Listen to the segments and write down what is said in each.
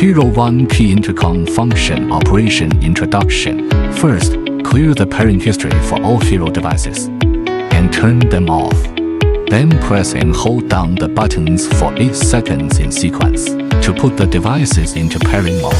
Hero 1 Key Intercom Function Operation Introduction. First, clear the pairing history for all Hero devices and turn them off. Then press and hold down the buttons for 8 seconds in sequence to put the devices into pairing mode.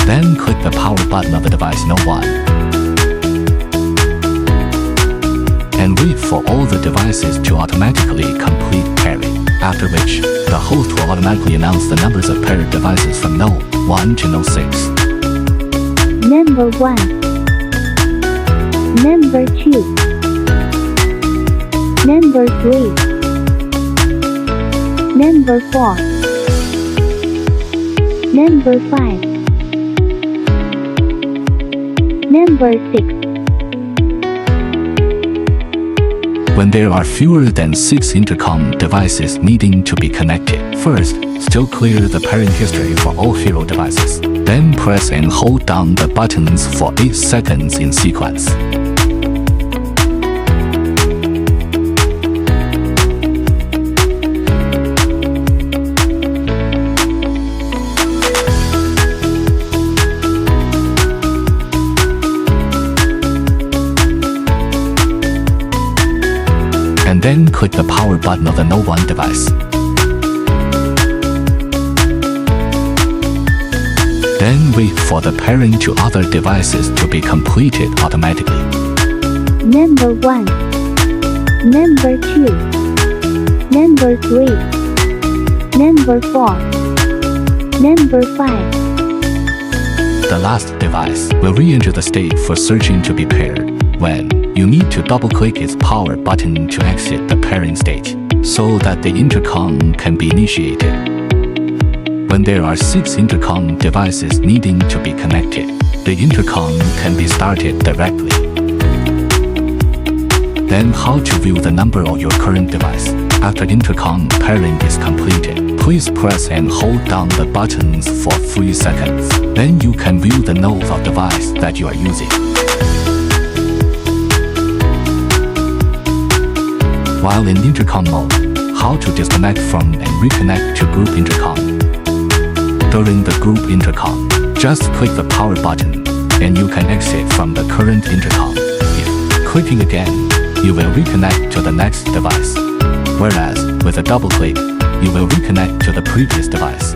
Then click the power button of the device No 1 and wait for all the devices to automatically complete pairing, after which the host will automatically announce the numbers of paired devices from No 1 to No 6. Number 1, Number 2, Number 3, Number 4, Number 5, Number 6. When there are fewer than 6 intercom devices needing to be connected, first, still clear the pairing history for all Hero devices. Then press and hold down the buttons for 8 seconds in sequence. And then click the power button of the No 1 device. Then wait for the pairing to other devices to be completed automatically. Number 1, Number 2, Number 3, Number 4, Number 5. The last device will re-enter the state for searching to be paired when you need to double-click its power button to exit the pairing state so that the intercom can be initiated. When there are 6 intercom devices needing to be connected, the intercom can be started directly. Then how to view the number of your current device after intercom pairing is completed. Please press and hold down the buttons for 3 seconds. Then you can view the nodes of device that you are using. While in intercom mode, how to disconnect from and reconnect to group intercom. During the group intercom, just click the power button and you can exit from the current intercom. If clicking again, you will reconnect to the next device, whereas with a double click, you will reconnect to the previous device.